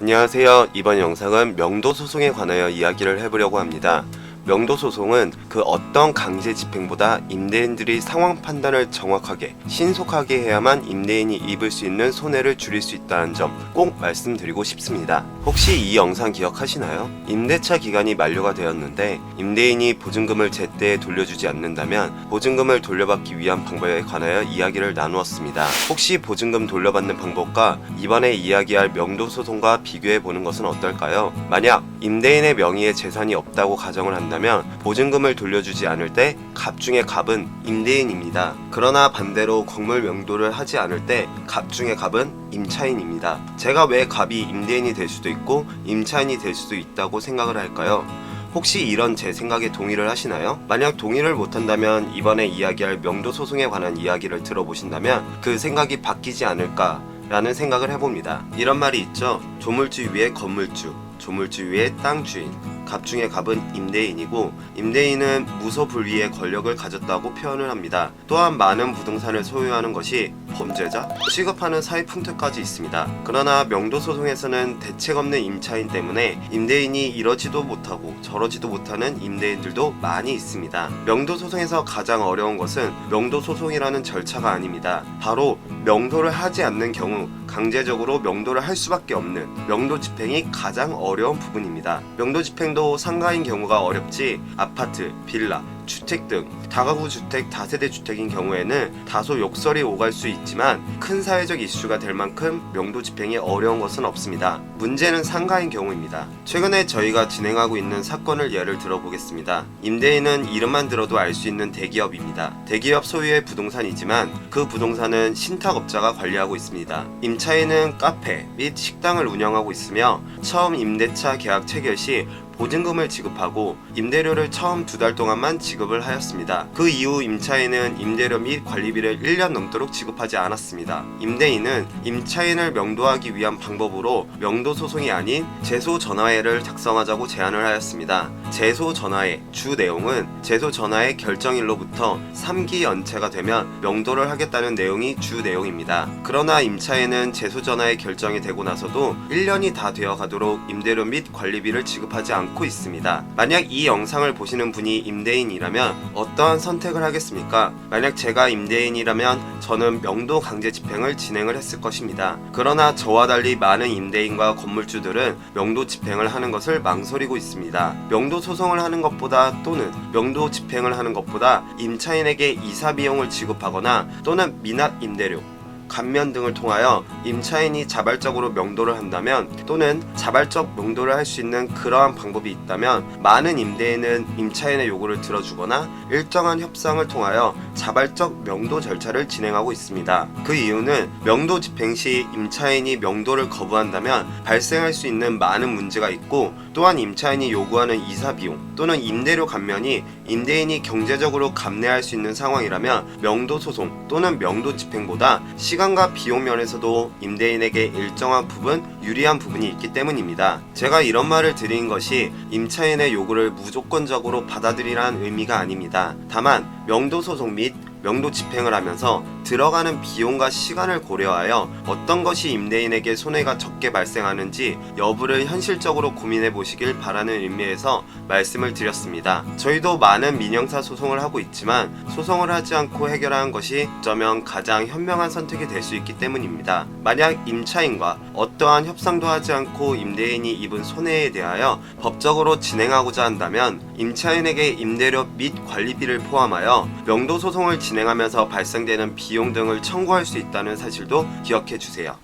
안녕하세요. 이번 영상은 명도소송에 관하여 이야기를 해보려고 합니다. 명도소송은 그 어떤 강제 집행보다 임대인들이 상황 판단을 정확하게 신속하게 해야만 임대인이 입을 수 있는 손해를 줄일 수 있다는 점 꼭 말씀드리고 싶습니다. 혹시 이 영상 기억하시나요? 임대차 기간이 만료가 되었는데 임대인이 보증금을 제때 돌려주지 않는다면 보증금을 돌려받기 위한 방법에 관하여 이야기를 나누었습니다. 혹시 보증금 돌려받는 방법과 이번에 이야기할 명도소송과 비교해보는 것은 어떨까요? 만약 임대인의 명의의 재산이 없다고 가정을 한다면 보증금을 돌려주지 않을 때 갑 중의 갑은 임대인입니다. 그러나 반대로 건물 명도를 하지 않을 때 갑 중의 갑은 임차인입니다. 제가 왜 갑이 임대인이 될 수도 있고 임차인이 될 수도 있다고 생각을 할까요? 혹시 이런 제 생각에 동의를 하시나요? 만약 동의를 못한다면 이번에 이야기할 명도소송에 관한 이야기를 들어보신다면 그 생각이 바뀌지 않을까 라는 생각을 해봅니다. 이런 말이 있죠. 조물주 위에 건물주, 조물주 위에 땅주인, 갑 중의 갑은 임대인이고 임대인은 무소불위의 권력을 가졌다고 표현을 합니다. 또한 많은 부동산을 소유하는 것이 범죄자 취급하는 사회 풍토까지 있습니다. 그러나 명도소송에서는 대책 없는 임차인 때문에 임대인이 이러지도 못하고 저러지도 못하는 임대인들도 많이 있습니다. 명도소송에서 가장 어려운 것은 명도소송이라는 절차가 아닙니다. 바로 명도를 하지 않는 경우 강제적으로 명도를 할 수밖에 없는 명도 집행이 가장 어려운 부분입니다. 명도 집행도 상가인 경우가 어렵지 아파트, 빌라, 주택 등 다가구 주택, 다세대 주택인 경우에는 다소 욕설이 오갈 수 있지만 큰 사회적 이슈가 될 만큼 명도 집행이 어려운 것은 없습니다. 문제는 상가인 경우입니다. 최근에 저희가 진행하고 있는 사건을 예를 들어보겠습니다. 임대인은 이름만 들어도 알 수 있는 대기업입니다. 대기업 소유의 부동산이지만 그 부동산은 신탁업자가 관리하고 있습니다. 임차인은 카페 및 식당을 운영하고 있으며 처음 임대차 계약 체결 시 보증금을 지급하고 임대료를 처음 2달 동안만 지급을 하였습니다. 그 이후 임차인은 임대료 및 관리비를 1년 넘도록 지급하지 않았습니다. 임대인은 임차인을 명도하기 위한 방법으로 명도소송이 아닌 제소전화회를 작성하자고 제안을 하였습니다. 제소전화회 주 내용은 제소전화회 결정일로부터 3기 연체가 되면 명도를 하겠다는 내용이 주 내용입니다. 그러나 임차인은 제소전화회 결정이 되고 나서도 1년이 다 되어 가도록 임대료 및 관리비를 지급하지 않고 있습니다. 만약 이 영상을 보시는 분이 임대인이라면 어떠한 선택을 하겠습니까? 만약 제가 임대인이라면 저는 명도 강제 집행을 진행을 했을 것입니다. 그러나 저와 달리 많은 임대인과 건물주들은 명도 집행을 하는 것을 망설이고 있습니다. 명도 소송을 하는 것보다 또는 명도 집행을 하는 것보다 임차인에게 이사 비용을 지급하거나 또는 미납 임대료, 감면 등을 통하여 임차인이 자발적으로 명도를 한다면 또는 자발적 명도를 할 수 있는 그러한 방법이 있다면 많은 임대인은 임차인의 요구를 들어주거나 일정한 협상을 통하여 자발적 명도 절차를 진행하고 있습니다. 그 이유는 명도 집행 시 임차인이 명도를 거부한다면 발생할 수 있는 많은 문제가 있고 또한 임차인이 요구하는 이사 비용 또는 임대료 감면이 임대인이 경제적으로 감내할 수 있는 상황이라면 명도 소송 또는 명도 집행보다 시간과 비용 면에서도 임대인에게 일정한 부분 유리한 부분이 있기 때문입니다. 제가 이런 말을 드린 것이 임차인의 요구를 무조건적으로 받아들이라는 의미가 아닙니다. 다만 명도 소송 및 명도 집행을 하면서 들어가는 비용과 시간을 고려하여 어떤 것이 임대인에게 손해가 적게 발생하는지 여부를 현실적으로 고민해 보시길 바라는 의미에서 말씀을 드렸습니다. 저희도 많은 민형사 소송을 하고 있지만 소송을 하지 않고 해결하는 것이 어쩌면 가장 현명한 선택이 될 수 있기 때문입니다. 만약 임차인과 어떠한 협상도 하지 않고 임대인이 입은 손해에 대하여 법적으로 진행하고자 한다면 임차인에게 임대료 및 관리비를 포함하여 명도 소송을 진행하면서 발생되는 비용 등을 청구할 수 있다는 사실도 기억해 주세요.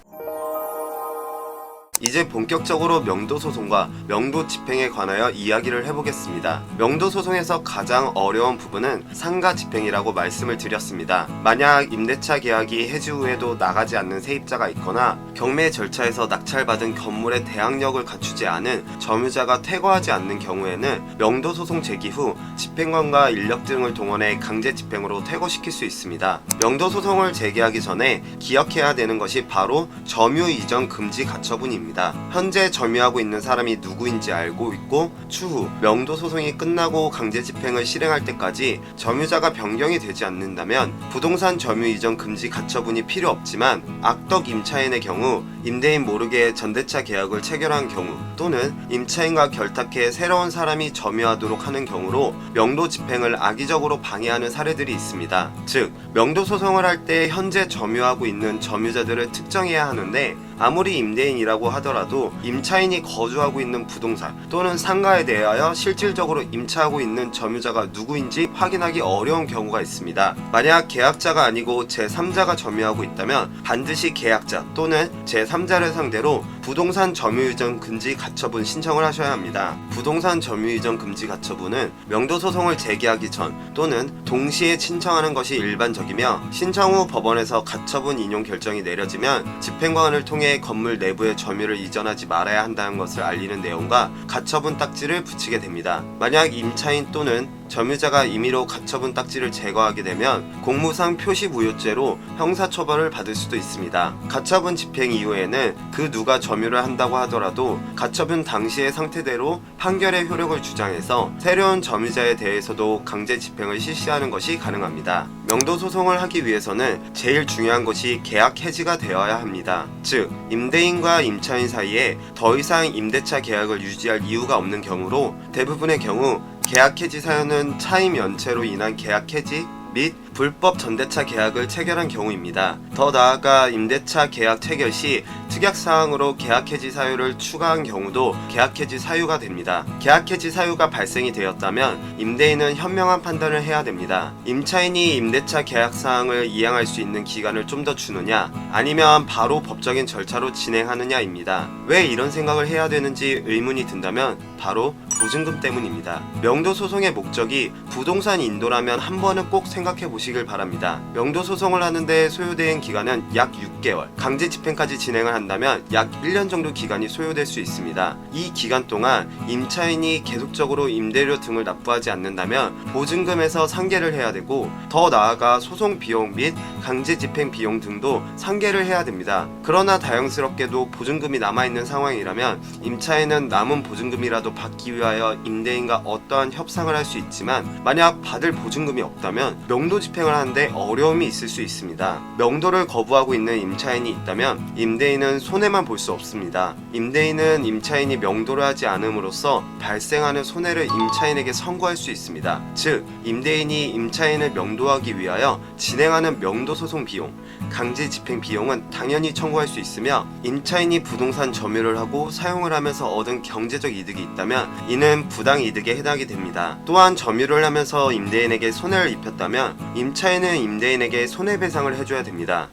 이제 본격적으로 명도소송과 명도집행에 관하여 이야기를 해보겠습니다. 명도소송에서 가장 어려운 부분은 상가집행이라고 말씀을 드렸습니다. 만약 임대차 계약이 해지 후에도 나가지 않는 세입자가 있거나 경매 절차에서 낙찰받은 건물의 대항력을 갖추지 않은 점유자가 퇴거하지 않는 경우에는 명도소송 제기 후 집행관과 인력 등을 동원해 강제집행으로 퇴거시킬 수 있습니다. 명도소송을 제기하기 전에 기억해야 되는 것이 바로 점유이전 금지 가처분입니다. 됩니다. 현재 점유하고 있는 사람이 누구인지 알고 있고 추후 명도 소송이 끝나고 강제 집행을 실행할 때까지 점유자가 변경이 되지 않는다면 부동산 점유 이전 금지 가처분이 필요 없지만 악덕 임차인의 경우 임대인 모르게 전대차 계약을 체결한 경우 또는 임차인과 결탁해 새로운 사람이 점유하도록 하는 경우로 명도 집행을 악의적으로 방해하는 사례들이 있습니다. 즉 명도 소송을 할 때 현재 점유하고 있는 점유자들을 특정해야 하는데 아무리 임대인이라고 하더라도 임차인이 거주하고 있는 부동산 또는 상가에 대하여 실질적으로 임차하고 있는 점유자가 누구인지 확인하기 어려운 경우가 있습니다. 만약 계약자가 아니고 제3자가 점유하고 있다면 반드시 계약자 또는 제3자를 상대로 부동산 점유이전 금지 가처분 신청을 하셔야 합니다. 부동산 점유이전 금지 가처분은 명도 소송을 제기하기 전 또는 동시에 신청하는 것이 일반적이며 신청 후 법원에서 가처분 인용 결정이 내려지면 집행관을 통해 건물 내부의 점유를 이전하지 말아야 한다는 것을 알리는 내용과 가처분 딱지를 붙이게 됩니다. 만약 임차인 또는 점유자가 임의로 가처분 딱지를 제거하게 되면 공무상 표시무효죄로 형사처벌을 받을 수도 있습니다. 가처분 집행 이후에는 그 누가 점유를 한다고 하더라도 가처분 당시의 상태대로 판결의 효력을 주장해서 새로운 점유자에 대해서도 강제 집행을 실시하는 것이 가능합니다. 명도 소송을 하기 위해서는 제일 중요한 것이 계약 해지가 되어야 합니다. 즉 임대인과 임차인 사이에 더 이상 임대차 계약을 유지할 이유가 없는 경우로 대부분의 경우 계약 해지 사유는 차임 연체로 인한 계약 해지 및 불법 전대차 계약을 체결한 경우입니다. 더 나아가 임대차 계약 체결 시 특약사항으로 계약해지 사유를 추가한 경우도 계약해지 사유가 됩니다. 계약해지 사유가 발생이 되었다면 임대인은 현명한 판단을 해야 됩니다. 임차인이 임대차 계약사항을 이행할 수 있는 기간을 좀 더 주느냐 아니면 바로 법적인 절차로 진행하느냐입니다. 왜 이런 생각을 해야 되는지 의문이 든다면 바로 보증금 때문입니다. 명도 소송의 목적이 부동산 인도라면 한 번은 꼭 생각해 보시길 바랍니다. 명도 소송을 하는데 소요된 기간은 약 6개월, 강제 집행까지 진행을 한다면 약 1년 정도 기간이 소요될 수 있습니다. 이 기간 동안 임차인이 계속적으로 임대료 등을 납부하지 않는다면 보증금에서 상계를 해야 되고 더 나아가 소송 비용 및 강제 집행 비용 등도 상계를 해야 됩니다. 그러나 다행스럽게도 보증금이 남아있는 상황이라면 임차인은 남은 보증금이라도 받기 위하여 임대인과 어떠한 협상을 할 수 있지만 만약 받을 보증금이 없다면 명도 집행을 하는데 어려움이 있을 수 있습니다. 명도를 거부하고 있는 임차인이 있다면 임대인은 손해만 볼 수 없습니다. 임대인은 임차인이 명도를 하지 않음으로써 발생하는 손해를 임차인에게 선고할 수 있습니다. 즉 임대인이 임차인을 명도하기 위하여 진행하는 명도 소송 비용, 강제 집행 비용은 당연히 청구할 수 있으며 임차인이 부동산 점유를 하고 사용을 하면서 얻은 경제적 이득이 있다면 이는 부당이득에 해당이 됩니다. 또한 점유를 하면서 임대인에게 손해를 입혔다면 임차인은 임대인에게 손해배상을 해줘야 됩니다.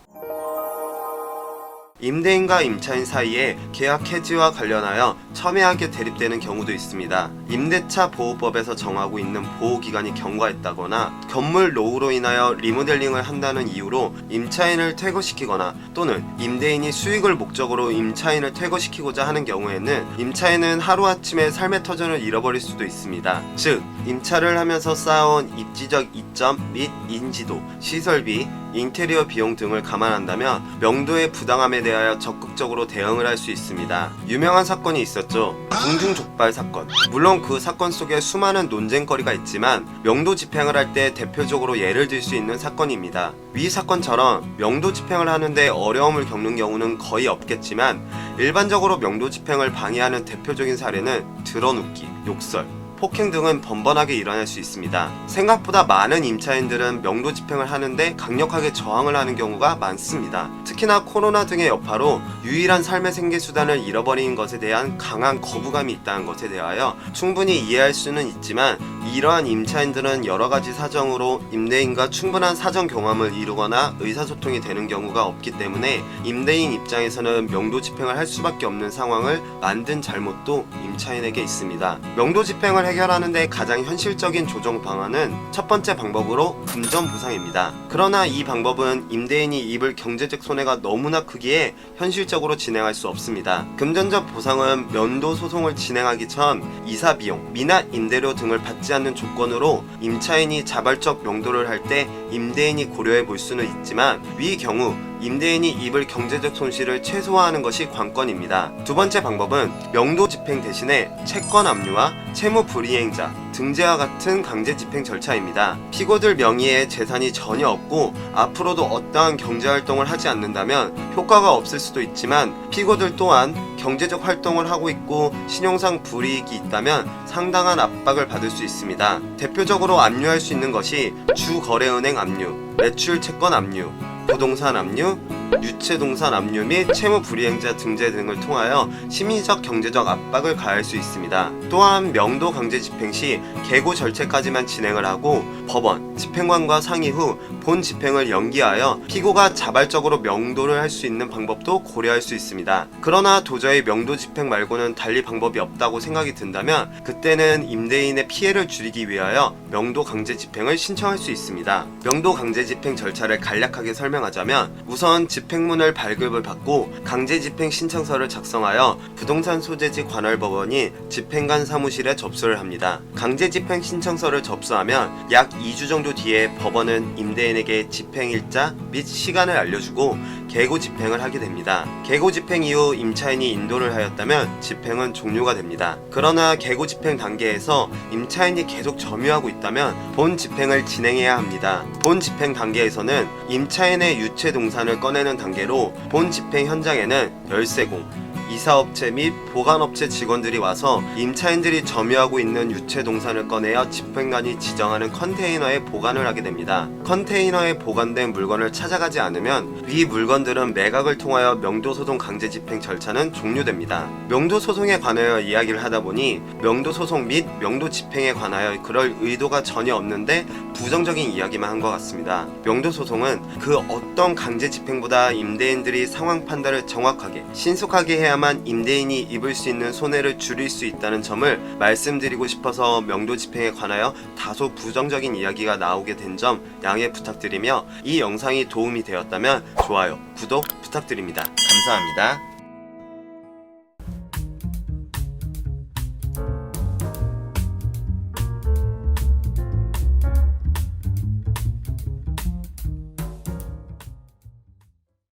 임대인과 임차인 사이에 계약 해지와 관련하여 첨예하게 대립되는 경우도 있습니다. 임대차 보호법에서 정하고 있는 보호기간이 경과했다거나 건물 노후로 인하여 리모델링을 한다는 이유로 임차인을 퇴거시키거나 또는 임대인이 수익을 목적으로 임차인을 퇴거시키고자 하는 경우에는 임차인은 하루아침에 삶의 터전을 잃어버릴 수도 있습니다. 즉 임차를 하면서 쌓아온 입지적 이점 및 인지도, 시설비, 인테리어 비용 등을 감안한다면 명도의 부당함에 대하여 적극적으로 대응을 할 수 있습니다. 유명한 사건이 있었죠. 궁중족발 사건. 물론 그 사건 속에 수많은 논쟁거리가 있지만 명도 집행을 할 때 대표적으로 예를 들 수 있는 사건입니다. 위 사건처럼 명도 집행을 하는데 어려움을 겪는 경우는 거의 없겠지만 일반적으로 명도 집행을 방해하는 대표적인 사례는 드러눕기, 욕설, 폭행 등은 번번하게 일어날 수 있습니다. 생각보다 많은 임차인들은 명도 집행을 하는데 강력하게 저항을 하는 경우가 많습니다. 특히나 코로나 등의 여파로 유일한 삶의 생계수단을 잃어버린 것에 대한 강한 거부감이 있다는 것에 대하여 충분히 이해할 수는 있지만 이러한 임차인들은 여러가지 사정으로 임대인과 충분한 사정 경험을 이루거나 의사소통이 되는 경우가 없기 때문에 임대인 입장에서는 명도 집행을 할 수밖에 없는 상황을 만든 잘못도 임차인에게 있습니다. 명도 집행을 해결하는데 가장 현실적인 조정 방안은 첫 번째 방법으로 금전 보상입니다. 그러나 이 방법은 임대인이 입을 경제적 손해가 너무나 크기에 현실적으로 진행할 수 없습니다. 금전적 보상은 면도 소송을 진행하기 전 이사 비용, 미납 임대료 등을 받지 않는 조건으로 임차인이 자발적 명도를 할 때 임대인이 고려해 볼 수는 있지만 위 경우 임대인이 입을 경제적 손실을 최소화하는 것이 관건입니다. 두 번째 방법은 명도 집행 대신에 채권 압류와 채무 불이행자, 등재와 같은 강제 집행 절차입니다. 피고들 명의의 재산이 전혀 없고 앞으로도 어떠한 경제활동을 하지 않는다면 효과가 없을 수도 있지만, 피고들 또한 경제적 활동을 하고 있고 신용상 불이익이 있다면 상당한 압박을 받을 수 있습니다. 대표적으로 압류할 수 있는 것이 주거래은행 압류, 매출 채권 압류, 부동산 압류, 유체동산 압류 및 채무 불이행자 등재 등을 통하여 심리적 경제적 압박을 가할 수 있습니다. 또한 명도 강제 집행 시 계고 절차까지만 진행을 하고 법원, 집행관과 상의 후 본 집행을 연기하여 피고가 자발적으로 명도를 할 수 있는 방법도 고려할 수 있습니다. 그러나 도저히 명도 집행 말고는 달리 방법이 없다고 생각이 든다면 그때는 임대인의 피해를 줄이기 위하여 명도 강제 집행을 신청할 수 있습니다. 명도 강제 집행 절차를 간략하게 설명하자면, 우선 집행문을 발급을 받고 강제 집행 신청서를 작성하여 부동산 소재지 관할법원이 집행관 사무실에 접수를 합니다. 강제 집행 신청서를 접수하면 약 2주 정도 뒤에 법원은 임대인에게 집행일자 및 시간을 알려주고 계고 집행을 하게 됩니다. 계고 집행 이후 임차인이 인도를 하였다면 집행은 종료가 됩니다. 그러나 계고 집행 단계에서 임차인이 계속 점유하고 있다면 본 집행을 진행해야 합니다. 본 집행 단계에서는 임차인의 유체 동산을 꺼내는 단계로 본 집행 현장에는 열쇠공, 이사업체 및 보관업체 직원들이 와서 임차인들이 점유하고 있는 유체 동산을 꺼내어 집행관이 지정하는 컨테이너에 보관을 하게 됩니다. 컨테이너에 보관된 물건을 찾아가지 않으면 위 물건들은 매각을 통하여 명도소송 강제 집행 절차는 종료됩니다. 명도소송에 관하여 이야기를 하다 보니 명도소송 및 명도집행에 관하여 그럴 의도가 전혀 없는데 부정적인 이야기만 한 것 같습니다. 명도소송은 그 어떤 강제 집행보다 임대인들이 상황 판단을 정확하게 신속하게 해야만 임대인이 입을 수 있는 손해를 줄일 수 있다는 점을 말씀드리고 싶어서 명도 집행에 관하여 다소 부정적인 이야기가 나오게 된 점 양해 부탁드리며, 이 영상이 도움이 되었다면 좋아요, 구독 부탁드립니다. 감사합니다.